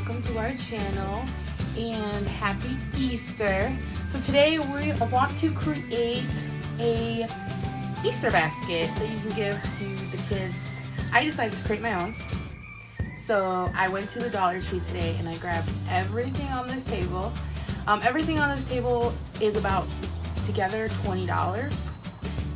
welcome to our channel and happy Easter. So today we want to create a Easter basket that you can give to the kids. I decided to create my own. So I went to the Dollar Tree today and I grabbed everything on this table. Everything on this table is about together $20.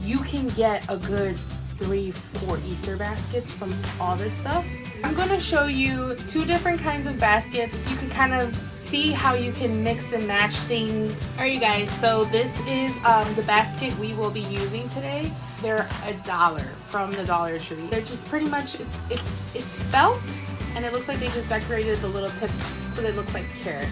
You can get a good 3-4 Easter baskets from all this stuff. I'm going to show you two different kinds of baskets. You can kind of see how you can mix and match things. Alright you guys, so this is the basket we will be using today. They're $1 from the Dollar Tree. They're just pretty much, it's felt, and it looks like they just decorated the little tips so that it looks like carrots.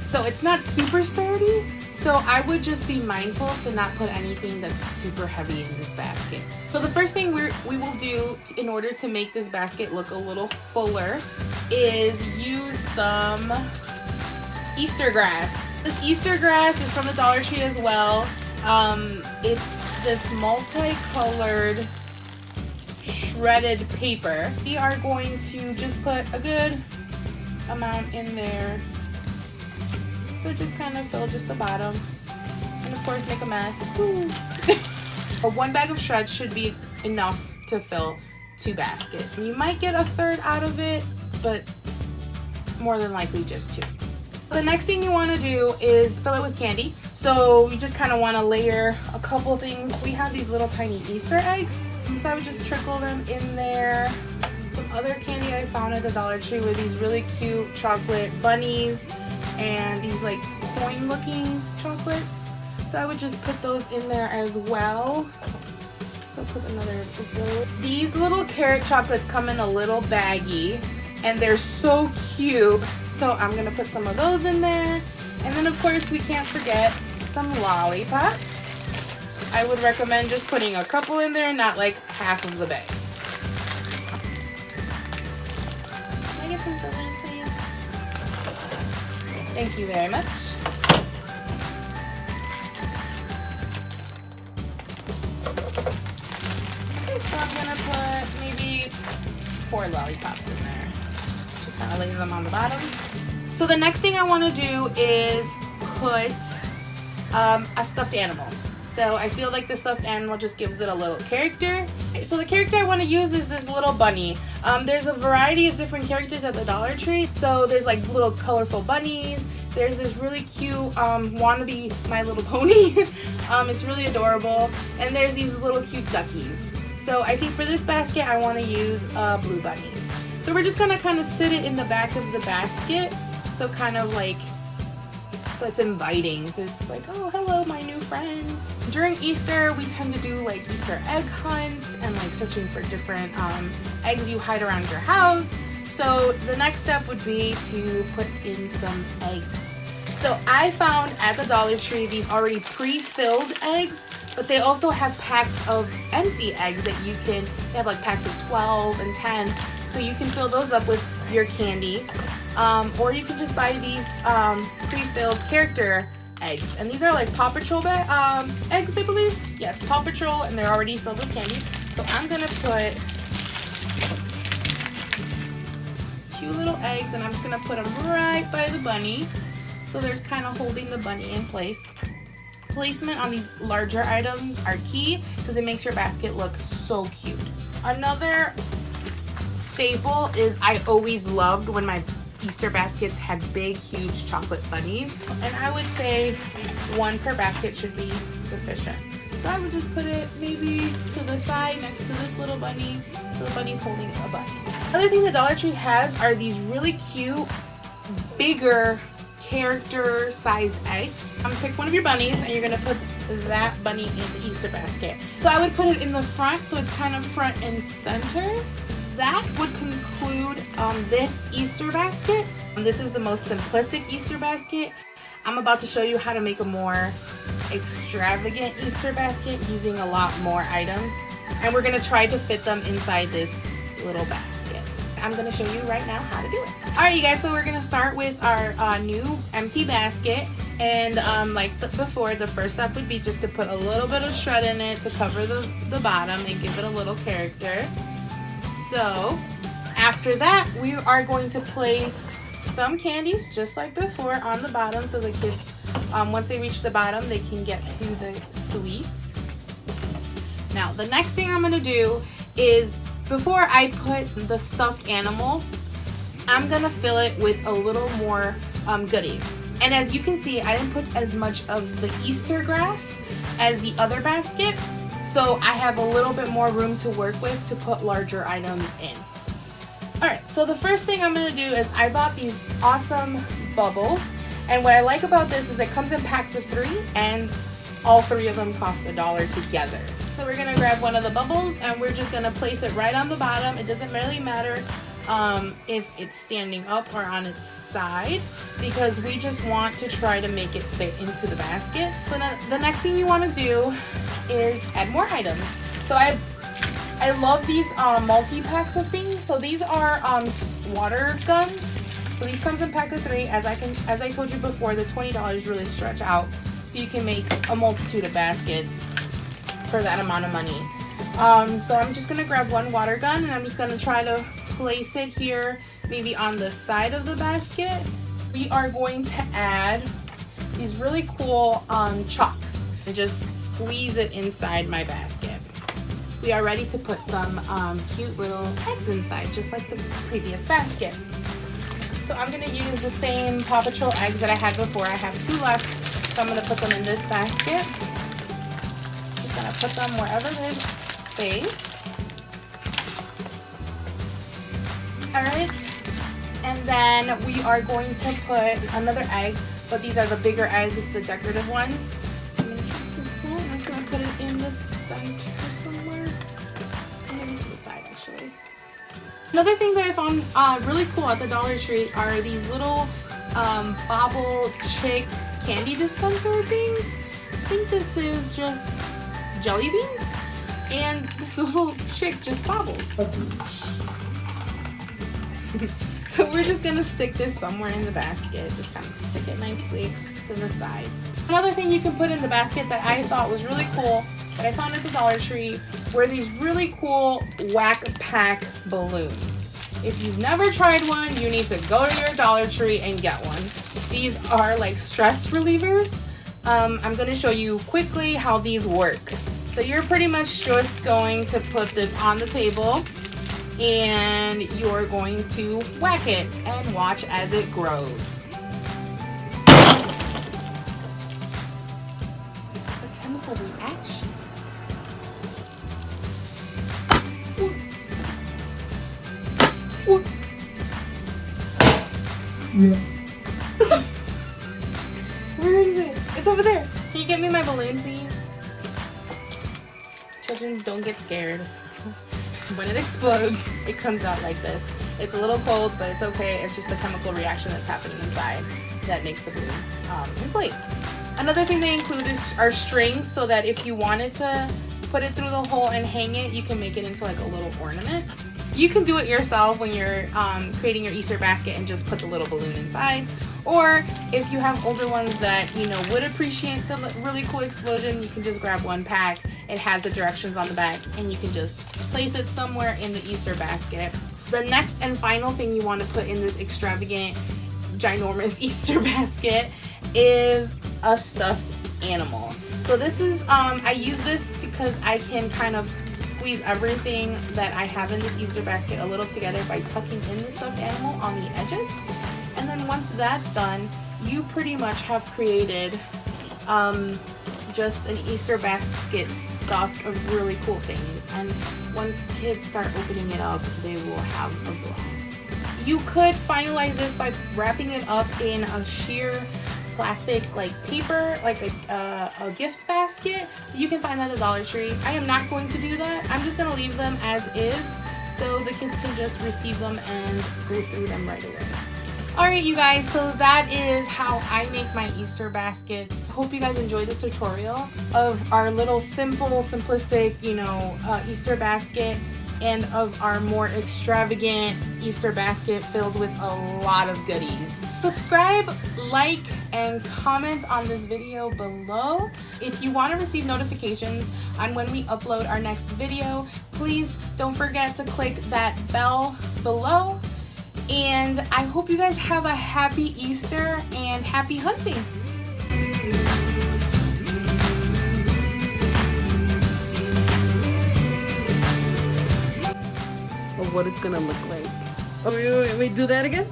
So it's not super sturdy, so I would just be mindful to not put anything that's super heavy in this basket. So the first thing we will do in order to make this basket look a little fuller is use some Easter grass. This Easter grass is from the Dollar Tree as well. It's this multicolored shredded paper. We are going to just put a good amount in there. So just kind of fill just the bottom. And of course make a mess. One bag of shreds should be enough to fill 2 baskets. You might get a third out of it, but more than likely just 2. The next thing you want to do is fill it with candy. So you just kind of want to layer a couple things. We have these little tiny Easter eggs. So I would just trickle them in there. Some other candy I found at the Dollar Tree were these really cute chocolate bunnies and these like coin looking chocolates. So I would just put those in there as well. So put another of those. These little carrot chocolates come in a little baggie and they're so cute. So I'm gonna put some of those in there. And then of course we can't forget some lollipops. I would recommend just putting a couple in there, not like half of the bag. Can I get some scissors, please? Thank you very much. Okay, so I'm gonna put maybe 4 lollipops in there. Just kind of lay them on the bottom. So the next thing I want to do is put a stuffed animal. So I feel like the stuffed animal just gives it a little character. So the character I want to use is this little bunny. There's a variety of different characters at the Dollar Tree. So there's like little colorful bunnies. There's this really cute wannabe My Little Pony. It's really adorable. And there's these little cute duckies. So I think for this basket I want to use a blue bunny. So we're just gonna kind of sit it in the back of the basket. So kind of like, so it's inviting. So it's like, oh, hello, my new friend. During Easter, we tend to do like Easter egg hunts and like searching for different eggs you hide around your house. So the next step would be to put in some eggs. So I found at the Dollar Tree these already pre-filled eggs, but they also have packs of empty eggs that you can, they have like packs of 12 and 10. So you can fill those up with your candy. Or you can just buy these pre-filled character eggs. And these are like Paw Patrol eggs, I believe. Yes, Paw Patrol, and they're already filled with candy. So I'm gonna put 2 little eggs and I'm just gonna put them right by the bunny. So they're kind of holding the bunny in place. Placement on these larger items are key because it makes your basket look so cute. Another staple is I always loved when my Easter baskets had big, huge chocolate bunnies. And I would say 1 per basket should be sufficient. So I would just put it maybe to the side next to this little bunny. So the bunny's holding a bunny. Another thing the Dollar Tree has are these really cute, bigger character sized eggs. Pick one of your bunnies and you're gonna put that bunny in the Easter basket. So I would put it in the front so it's kind of front and center. That would conclude this Easter basket. This is the most simplistic Easter basket. I'm about to show you how to make a more extravagant Easter basket using a lot more items. And we're gonna try to fit them inside this little basket. I'm gonna show you right now how to do it. All right, you guys, so we're gonna start with our new empty basket. And before, the first step would be just to put a little bit of shred in it to cover the bottom and give it a little character. So after that, we are going to place some candies just like before on the bottom, so the kids, once they reach the bottom, they can get to the sweets. Now, the next thing I'm gonna do is, before I put the stuffed animal, I'm gonna fill it with a little more goodies. And as you can see, I didn't put as much of the Easter grass as the other basket, so I have a little bit more room to work with to put larger items in. Alright, so the first thing I'm going to do is I bought these awesome bubbles, and what I like about this is it comes in packs of 3, and all 3 of them cost $1 together. So we're going to grab one of the bubbles and we're just going to place it right on the bottom. It doesn't really matter if it's standing up or on its side, because we just want to try to make it fit into the basket. So now the next thing you want to do is add more items. So I love these multi-packs of things. So these are water guns. So these comes in pack of 3. As I told you before, the $20 really stretch out, so you can make a multitude of baskets for that amount of money. So I'm just gonna grab one water gun, and I'm just gonna try to place it here, maybe on the side of the basket. We are going to add these really cool chalks and just squeeze it inside my basket. We are ready to put some cute little eggs inside, just like the previous basket. So I'm gonna use the same Paw Patrol eggs that I had before. I have 2 left, so I'm gonna put them in this basket. Just gonna put them wherever there's space. Alright, and then we are going to put another egg, but these are the bigger eggs, the decorative ones. I'm gonna use this one. I'm just gonna put it in the center somewhere. Maybe to the side, actually. Another thing that I found really cool at the Dollar Tree are these little bobble chick candy dispenser things. I think this is just jelly beans, and this little chick just bobbles. So we're just gonna stick this somewhere in the basket, just kind of stick it nicely to the side. Another thing you can put in the basket that I thought was really cool, that I found at the Dollar Tree, were these really cool Whack Pack balloons. If you've never tried one, you need to go to your Dollar Tree and get one. These are like stress relievers. I'm gonna show you quickly how these work. So you're pretty much just going to put this on the table, and you're going to whack it and watch as it grows. It's a chemical reaction. Yeah. Where is it? It's over there. Can you get me my balloon, please? Children, don't get scared. When it explodes, it comes out like this. It's a little cold, but it's okay. It's just a chemical reaction that's happening inside that makes the balloon inflate. Another thing they include are strings, so that if you wanted to put it through the hole and hang it, you can make it into like a little ornament. You can do it yourself when you're creating your Easter basket and just put the little balloon inside. Or if you have older ones that would appreciate the really cool explosion, you can just grab one pack. It has the directions on the back, and you can just place it somewhere in the Easter basket. The next and final thing you want to put in this extravagant, ginormous Easter basket is a stuffed animal. So this is, I use this because I can kind of squeeze everything that I have in this Easter basket a little together by tucking in the stuffed animal on the edges. And then once that's done, you pretty much have created just an Easter basket stuffed of really cool things. And once kids start opening it up, they will have a blast. You could finalize this by wrapping it up in a sheer plastic paper, like a gift basket. You can find that at the Dollar Tree. I am not going to do that. I'm just going to leave them as is, so the kids can just receive them and go through them right away. Alright you guys, so that is how I make my Easter baskets. I hope you guys enjoyed this tutorial of our little simplistic, Easter basket, and of our more extravagant Easter basket filled with a lot of goodies. Subscribe, like, and comment on this video below. If you want to receive notifications on when we upload our next video, please don't forget to click that bell below. And I hope you guys have a happy Easter and happy hunting. Of what it's gonna look like. Oh, wait, do that again?